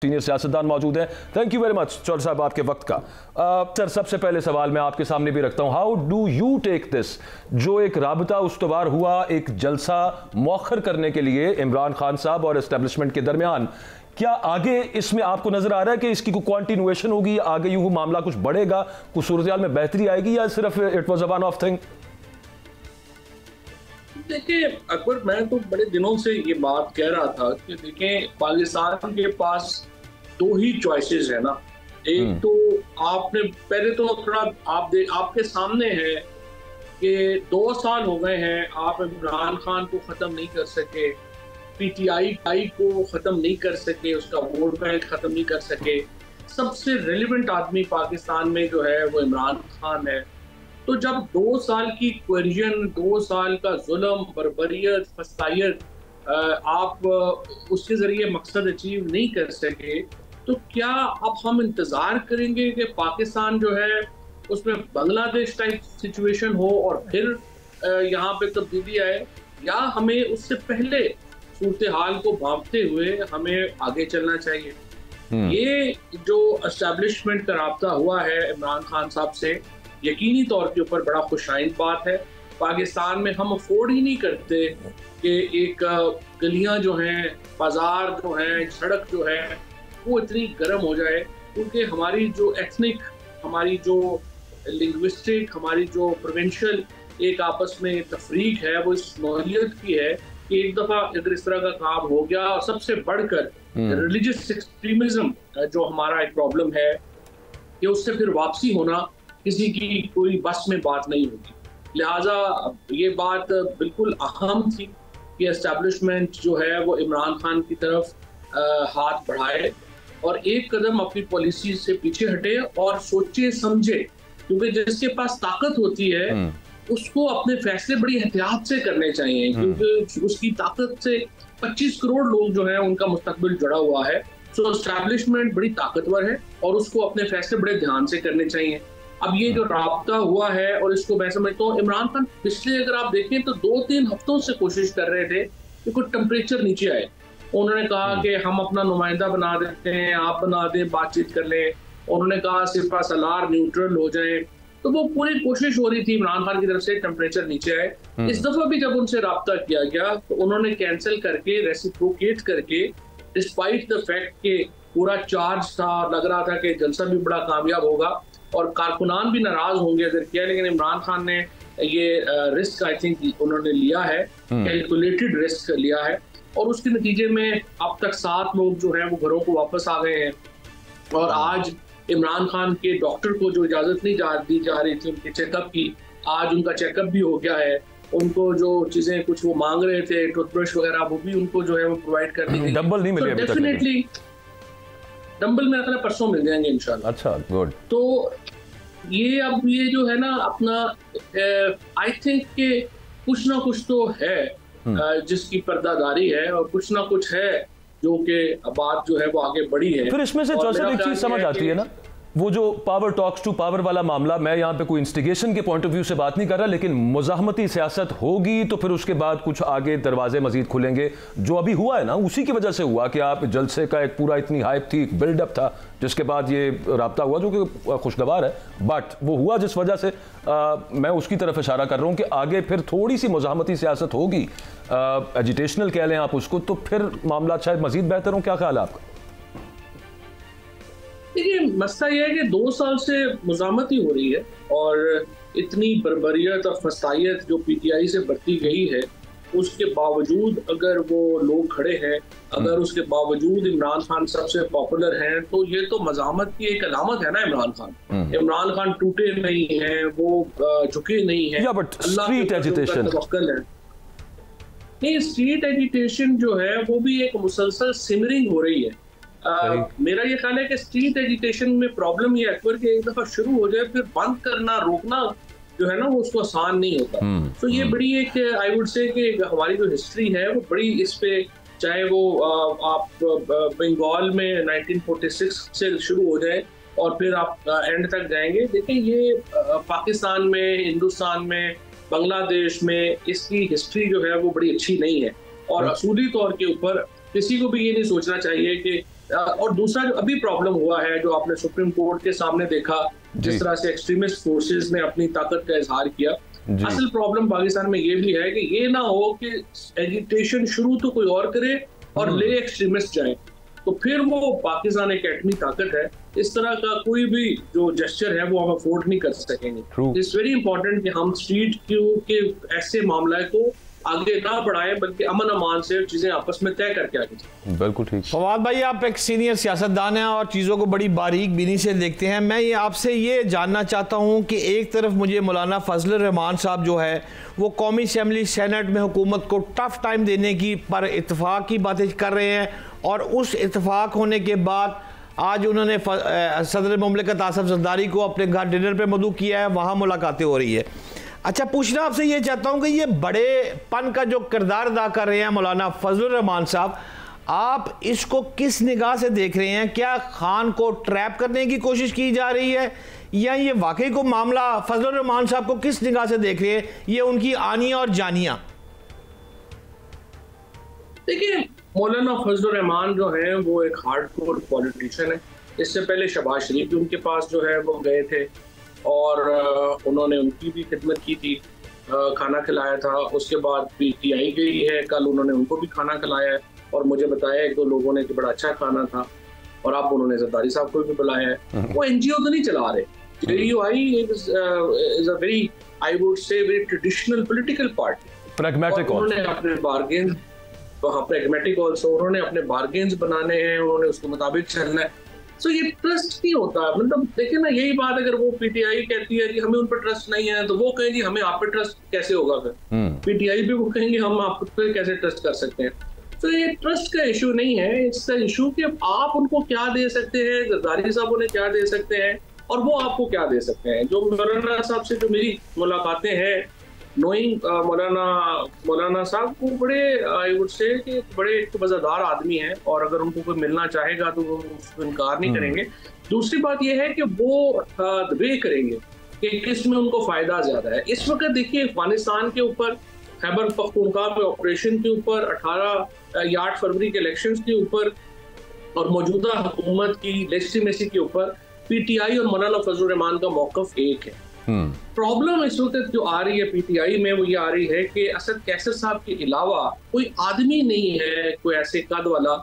Senior सियासतदान मौजूद हैं। Thank you very much Chaudhary साहब आपके वक्त का। सर, सबसे पहले सवाल मैं आपके सामने भी रखता हूं, how do you take this, जो एक राबता उस्तवार हुआ एक जलसा मौखर करने के लिए इमरान खान साहब और एस्टेब्लिशमेंट के दरमियान, क्या आगे इसमें आपको नजर आ रहा है कि इसकी कोई कंटिन्यूएशन होगी, आगे यूं मामला कुछ बढ़ेगा, कुछ सूरत में बेहतरी आएगी, या सिर्फ it was a one of thing? देखिए अकबर, मैं तो बड़े दिनों से ये बात कह रहा था कि देखें, पाकिस्तान के पास दो ही चॉइसेस है ना। एक तो आपने पहले तो थोड़ा आपके सामने है कि 2 साल हो गए हैं, आप इमरान खान को खत्म नहीं कर सके, पीटीआई को खत्म नहीं कर सके, उसका वोट बैंक खत्म नहीं कर सके। सबसे रेलिवेंट आदमी पाकिस्तान में जो है वो इमरान खान है। तो जब 2 साल की क्वेश्चन, 2 साल का जुल्म, बर्बरियत, फसायत आप उसके जरिए मकसद अचीव नहीं कर सके, तो क्या अब हम इंतजार करेंगे कि पाकिस्तान जो है उसमें बांग्लादेश टाइप सिचुएशन हो और फिर यहाँ पे तब्दीली आए, या हमें उससे पहले सूरत हाल को भांपते हुए हमें आगे चलना चाहिए? ये जो एस्टेब्लिशमेंट का राब्ता हुआ है इमरान खान साहब से, यकीनी तौर के ऊपर बड़ा खुशाइन बात है। पाकिस्तान में हम अफोर्ड ही नहीं करते कि एक गलियां जो हैं, बाजार जो हैं, सड़क जो है वो इतनी गर्म हो जाए, क्योंकि हमारी जो एथनिक, हमारी जो लिंग्विस्टिक, हमारी जो प्रोविंशियल एक आपस में तफरीक है, वो इस नौइयत की है कि एक दफ़ा अगर इस तरह का काम हो गया, और सबसे बढ़कर रिलीजियस एक्सट्रीमिज्म जो हमारा एक प्रॉब्लम है, कि उससे फिर वापसी होना किसी की कोई बस में बात नहीं होगी। लिहाजा ये बात बिल्कुल अहम थी कि एस्टेब्लिशमेंट जो है वो इमरान खान की तरफ हाथ बढ़ाए और एक कदम अपनी पॉलिसी से पीछे हटे और सोचे समझे, क्योंकि जिसके पास ताकत होती है उसको अपने फैसले बड़ी एहतियात से करने चाहिए, क्योंकि उसकी ताकत से 25 करोड़ लोग जो है उनका मुस्तकबिल जुड़ा हुआ है। सो एस्टेब्लिशमेंट बड़ी ताकतवर है और उसको अपने फैसले बड़े ध्यान से करने चाहिए। अब ये जो राब्ता हुआ है, और इसको मैं समझता हूँ इमरान खान पिछले अगर आप देखें तो 2-3 हफ्तों से कोशिश कर रहे थे कि कुछ टेम्परेचर नीचे आए। उन्होंने कहा कि हम अपना नुमाइंदा बना देते हैं, आप बना दें, बातचीत कर लें। उन्होंने कहा सिर्फ सलार न्यूट्रल हो जाए। तो वो पूरी कोशिश हो रही थी इमरान खान की तरफ से टेम्परेचर नीचे आए। इस दफा भी जब उनसे राब्ता किया गया तो उन्होंने कैंसिल करके, रेसिप्रोकेट करके, डिस्पाइट द फैक्ट के पूरा चार्ज था, लग रहा था कि जलसा भी बड़ा कामयाब होगा और कारकुनान भी नाराज होंगे अगर किया, लेकिन इमरान खान ने ये रिस्क आई थिंक उन्होंने लिया है, कैलकुलेटेड रिस्क लिया है, और उसके नतीजे में अब तक 7 लोग जो हैं वो घरों को वापस आ गए हैं। और आज इमरान खान के डॉक्टर को जो इजाजत नहीं दी जा रही थी उनके चेकअप की, आज उनका चेकअप भी हो गया है। उनको जो चीजें कुछ वो मांग रहे थे, टूथब्रश वगैरह, वो भी उनको जो है वो प्रोवाइड कर दी गई। डंबल नहीं मिले अभी तक? डेफिनेटली डंबल मेरा ख्याल परसों मिल जाएंगे इंशाल्लाह। अच्छा, गुड। तो ये अब ये जो है ना अपना, आई थिंक कि कुछ ना कुछ तो है जिसकी पर्दादारी है, और कुछ ना कुछ है जो कि बात जो है वो आगे बढ़ी है। फिर इसमें से जैसे एक चीज समझ आती है ना, वो जो पावर टॉक्स टू पावर वाला मामला, मैं यहाँ पे कोई इंस्टिगेशन के पॉइंट ऑफ व्यू से बात नहीं कर रहा, लेकिन मुजाहमती सियासत होगी तो फिर उसके बाद कुछ आगे दरवाजे मजीद खुलेंगे। जो अभी हुआ है ना, उसी की वजह से हुआ कि आप जलसे का एक पूरा इतनी हाइप थी, बिल्डअप था, जिसके बाद ये राब्ता हुआ, जो कि खुशगवार है, बट वो हुआ जिस वजह से मैं उसकी तरफ इशारा कर रहा हूँ कि आगे फिर थोड़ी सी मुजाहमती सियासत होगी, एजिटेशनल कह लें आप उसको, तो फिर मामला शायद मजीद बेहतर हो। क्या ख्याल है आपका? देखिए, मसला यह है कि 2 साल से मुजामत ही हो रही है, और इतनी बर्बरियत और फसायत जो पीटीआई से बरती गई है, उसके बावजूद अगर वो लोग खड़े हैं, अगर उसके बावजूद इमरान खान सबसे पॉपुलर हैं, तो ये तो मजामत की एक अलामत है ना। इमरान खान टूटे नहीं हैं, वो झुके नहीं हैं। स्ट्रीट एजिटेशन है नहीं, स्ट्रीट एजिटेशन जो है वो भी एक मुसलसल सिमरिंग हो रही है। मेरा ये ख्याल है कि स्ट्रीट एजिटेशन में प्रॉब्लम ये अकबर के एक दफा शुरू हो जाए, फिर बंद करना, रोकना जो है ना वो उसको आसान नहीं होता। तो ये बड़ी एक, आई वुड से कि हमारी जो हिस्ट्री है वो बड़ी इस पे, चाहे वो आप बंगाल में 1946 से शुरू हो जाए और फिर आप एंड तक जाएंगे। देखें, ये पाकिस्तान में, हिंदुस्तान में, बांग्लादेश में इसकी हिस्ट्री जो है वो बड़ी अच्छी नहीं है, और असूली तौर के ऊपर किसी को भी ये नहीं सोचना चाहिए कि और दूसरा जो अभी प्रॉब्लम हुआ है, जो आपने सुप्रीम कोर्ट के सामने देखा, जिस तरह से एक्सट्रीमिस्ट फोर्सेस ने अपनी ताकत का इजहार किया, असल प्रॉब्लम पाकिस्तान में ये भी है कि ये ना हो कि एजिटेशन शुरू तो कोई और करे और ले एक्सट्रीमिस्ट जाए, तो फिर वो पाकिस्तान एक एटमी ताकत है, इस तरह का कोई भी जो जेस्चर है वो हम अफोर्ड नहीं कर सकेंगे। इट्स वेरी इंपॉर्टेंट कि हम स्ट्रीट के ऐसे मामला को आगे ना बढ़ाएं, बल्कि अमन अमान से चीजें आपस में तय करके आगे चलें। बिल्कुल ठीक। फवाद भाई, आप एक सीनियर सियासतदान हैं और चीज़ों को बड़ी बारीक बीनी से देखते हैं। मैं ये आपसे ये जानना चाहता हूँ कि एक तरफ मुझे मौलाना फजलुर रहमान साहब जो है वो कौमी असम्बली सेनेट में हुकूमत को टफ टाइम देने की पर इत्तेफाक की बातें कर रहे हैं, और उस इत्तेफाक होने के बाद आज उन्होंने सदर मुमलिकत आसिफ जरदारी को अपने घर डिनर पे मदऊ किया है, वहाँ मुलाकातें हो रही है। अच्छा, पूछना आपसे ये चाहता हूँ कि ये बड़ेपन का जो किरदार अदा कर रहे हैं मौलाना फजलुर रहमान साहब, आप इसको किस निगाह से देख रहे हैं? क्या खान को ट्रैप करने की कोशिश की जा रही है, या ये वाकई को मामला फजलुर रहमान साहब को किस निगाह से देख रहे हैं, ये उनकी आनिया और जानिया? देखिए, मौलाना फजलुर रहमान जो है वो एक हार्डकोर पॉलिटिशियन है। इससे पहले शहबाज शरीफ भी उनके पास जो है वो गए थे और उन्होंने उनकी भी खिदमत की थी, खाना खिलाया था। उसके बाद PTI गई है, कल उन्होंने उनको भी खाना खिलाया है और मुझे बताया एक दो लोगों ने कि बड़ा अच्छा खाना था, और अब उन्होंने जरदारी साहब को भी बुलाया है। वो NGO तो नहीं चला रहे। JUI is a very, I would say, very traditional political party. Pragmatic also. उन्होंने अपने बार्गेन, pragmatic also, उन्होंने अपने बार्गेन्स बनाने हैं, उन्होंने उसके मुताबिक चलना है। सो ये ट्रस्ट नहीं होता। मतलब देखिए ना, यही बात अगर वो PTI कहती है कि हमें उन पर ट्रस्ट नहीं है, तो वो कहेंगे हमें आप पे ट्रस्ट कैसे होगा? फिर PTI भी वो कहेंगे हम आप पे कैसे ट्रस्ट कर सकते हैं? तो ये ट्रस्ट का इशू नहीं है, इट्स द इशू कि आप उनको क्या दे सकते हैं, जरदारी साहब उन्हें क्या दे सकते हैं और वो आपको क्या दे सकते हैं। जो मौलाना साहब से जो मेरी मुलाकातें हैं, नोइंग मौलाना साहब को बड़े, आई वुड से कि बड़े एक मज़ेदार आदमी हैं, और अगर उनको कोई मिलना चाहेगा तो वो उसको इनकार नहीं करेंगे। दूसरी बात यह है कि वो वे करेंगे कि किस में उनको फायदा ज्यादा है। इस वक्त देखिए, अफगानिस्तान के ऊपर, खैबर पख्तूनख्वा में ऑपरेशन के ऊपर, 8 फरवरी के इलेक्शंस के ऊपर और मौजूदा हुकूमत की लेजिटिमेसी के ऊपर PTI और मौलाना फजलुर रहमान का मौक़िफ़ एक है। प्रॉब्लम इस वक्त जो आ रही है PTI में वो ये आ रही है कि असद कैसर साहब के अलावा कोई आदमी नहीं है, कोई ऐसे कद वाला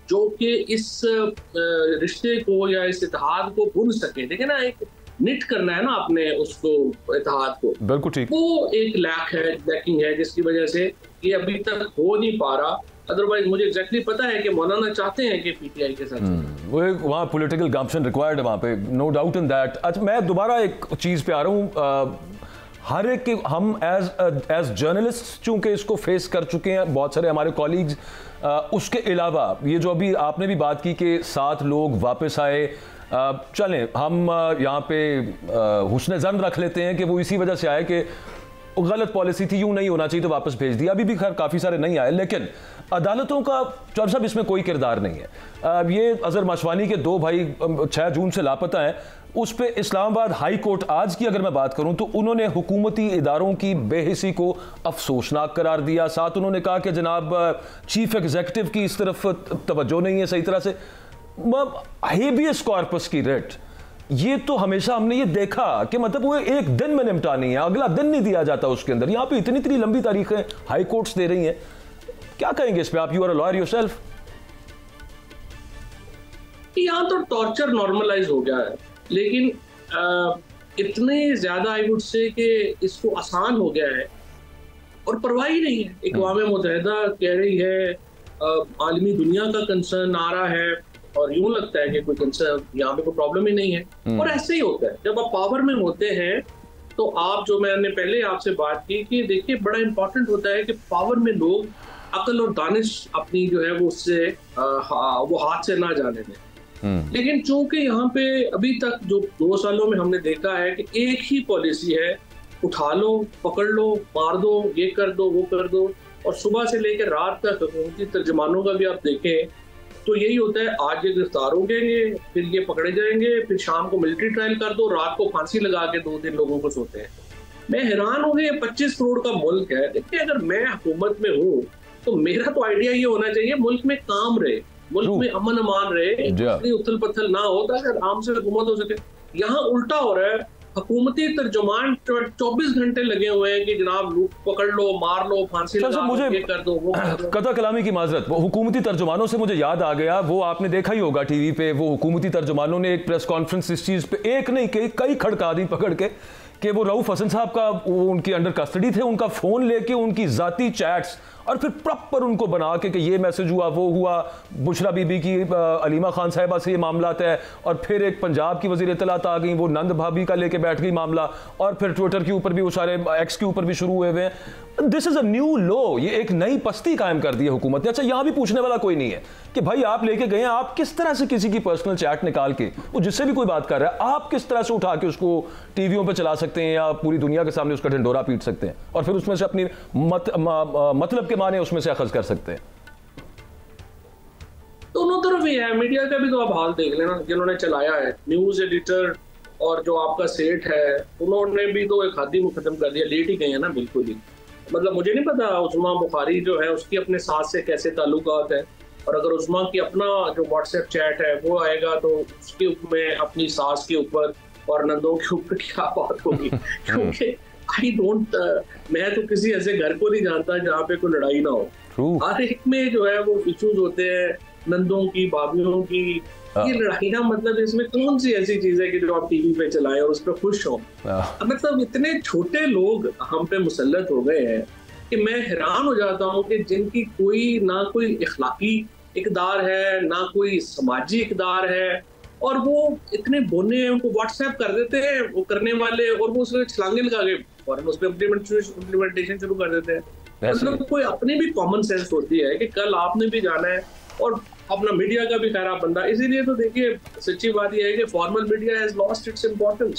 जो कि इस रिश्ते को या इस इत्तेहाद को बुन सके। देखिए ना, एक निट करना है ना आपने उसको, इत्तेहाद को, बिल्कुल ठीक, वो एक लैकिंग है जिसकी वजह से ये अभी तक हो नहीं पा रहा। अदरवाइज मुझे एग्जैक्टली पता है कि मौलाना चाहते हैं कि PTI के साथ वो एक वहाँ पॉलिटिकल गम्पशन रिक्वायर्ड है वहाँ पे, नो डाउट इन दैट। अच्छा, मैं दोबारा एक चीज़ पे आ रहा हूँ। हर एक के हम एज जर्नलिस्ट चूँकि इसको फेस कर चुके हैं, बहुत सारे हमारे कॉलीग्स, उसके अलावा ये जो अभी आपने भी बात की कि 7 लोग वापस आए, चलें हम यहाँ पे हुस्न ज़न रख लेते हैं कि वो इसी वजह से आए कि गलत पॉलिसी थी, यूं नहीं होना चाहिए तो वापस भेज दिया। अभी भी खैर काफ़ी सारे नहीं आए, लेकिन अदालतों का चौर साहब इसमें कोई किरदार नहीं है। ये अजहर माशवानी के 2 भाई 6 जून से लापता हैं, उस पर इस्लामाबाद हाई कोर्ट आज की अगर मैं बात करूं तो उन्होंने हुकूमती इदारों की बेहिसी को अफसोसनाक करार दिया। साथ उन्होंने कहा कि जनाब चीफ एग्जीक्यूटिव की इस तरफ तवज्जो नहीं है सही तरह से। हेबियस कॉर्पस की रेट, ये तो हमेशा हमने ये देखा कि मतलब वो एक दिन में निपटानी है, अगला दिन नहीं दिया जाता उसके अंदर। यहाँ पे इतनी लंबी तारीखें हाई कोर्ट्स दे रही हैं, क्या कहेंगे इस पे आप? You are a lawyer yourself. यहाँ तो टॉर्चर नॉर्मलाइज हो गया है, लेकिन इतने ज्यादा आई वुड से कि इसको आसान हो गया है और परवाह ही नहीं है। अक़वाम मुत्तहिदा कह रही है, आलमी दुनिया का कंसर्न आ रहा है और यूं लगता है कि कोई कंसर्न, यहाँ पे कोई प्रॉब्लम ही नहीं है। और ऐसे ही होता है जब आप पावर में होते हैं, तो आप, जो मैंने पहले आपसे बात की कि देखिए बड़ा इंपॉर्टेंट होता है कि पावर में लोग अकल और दानिश अपनी जो है वो उससे वो हाथ से ना जाने दें। लेकिन चूंकि यहाँ पे अभी तक जो 2 सालों में हमने देखा है कि एक ही पॉलिसी है, उठा लो, पकड़ लो, मार दो, ये कर दो, वो कर दो, और सुबह से लेकर रात तक हुकूमती तर्जमानों का भी आप देखें तो यही होता है। आज ये गिरफ्तार हो गए, फिर ये पकड़े जाएंगे, फिर शाम को मिलिट्री ट्रायल कर दो, रात को फांसी लगा के 2-3 लोगों को सोते हैं। मैं हैरान हो गया, 25 करोड़ का मुल्क है। देखिए, अगर मैं हुकूमत में हूँ तो मेरा तो आइडिया ये होना चाहिए मुल्क में काम रहे, मुल्क में अमन अमान रहे, उथल पथल ना हो, ताकि आराम से हुकूमत हो सके। यहाँ उल्टा हो रहा है, हुकूमती तर्जुमान 24 घंटे लगे हुए हैं कि जनाब पकड़ लो, मार लो, फांसी लगा मुझे ये कर दो, वो कर दो। कथा कलामी की माजरत, वो हुकूमती तर्जुमानों से मुझे याद आ गया, वो आपने देखा ही होगा टीवी पे, वो हुकूमती तर्जुमानों ने एक प्रेस कॉन्फ्रेंस इस चीज पे एक नहीं कई खड़का दी पकड़ के कि वो रऊफ हसन साहब का उनकी अंडर कस्टडी थे, उनका फोन लेके उनकी जाती चैट्स और फिर प्रॉपर उनको बना के कि ये मैसेज हुआ, वो हुआ, बुशरा बीबी की अलीमा खान साहिबा से ये मामला है, और फिर एक पंजाब की वज़ीर इत्तलात आ गई, वो नंद भाभी का लेके बैठ गई मामला, और फिर ट्विटर के ऊपर भी वो सारे एक्स के ऊपर भी शुरू हुए हुए हैं। This is a new law, ये एक नई पस्ती कायम कर दी है हुकूमत ने। अच्छा, यहां भी पूछने वाला कोई नहीं है कि भाई आप लेके गए, आप किस तरह से किसी की पर्सनल चैट निकाल के, वो जिससे भी कोई बात कर रहा है, आप किस तरह से उठा के उसको टीवियों पे चला सकते हैं या पूरी दुनिया के सामने उसका ढिंडोरा पीट सकते हैं और फिर उसमें से अपनी मतलब के माने उसमें से अखज़ कर सकते हैं। दोनों तरफ ही है, मीडिया का भी तो आप हाल देख लेना, जिन्होंने चलाया है, न्यूज एडिटर और जो आपका सेठ है, उन्होंने भी तो एक खादी को खत्म कर दिया, लेट ही गए हैं ना बिल्कुल ही। मतलब मुझे नहीं पता उस्मा बुखारी जो है उसकी अपने सास से कैसे ताल्लुकात है, और अगर उस्मा की अपना जो व्हाट्सएप चैट है वो आएगा तो उसके में अपनी सास के ऊपर और नंदों के ऊपर क्या बात होगी। क्योंकि मैं तो किसी ऐसे घर को नहीं जानता जहाँ पे कोई लड़ाई ना हो। हर एक में जो है वो इश्यूज होते हैं, नंदों की, भाभियों की, ये लड़ाइयाँ, मतलब इसमें कौन सी ऐसी चीज है कि जो आप टीवी पे चलाएं और उस पर खुश हो। मतलब इतने छोटे लोग हम पे मुसल्लत हो गए हैं कि मैं हैरान हो जाता हूँ कि जिनकी ना कोई इखलाकी इकदार है, ना कोई समाजी इकदार है, और वो इतने बोने हैं, उनको व्हाट्सएप कर देते हैं वो करने वाले, और वो उसमें छलांगे लगा के फौरन उस पर इम्प्लीमेंटेशन शुरू कर देते हैं। मतलब कोई अपनी भी कॉमन सेंस होती है कि कल आपने भी जाना है, और अपना मीडिया का भी खराब बंदा। इसीलिए तो देखिए, सच्ची बात यह है कि formal media has lost its importance.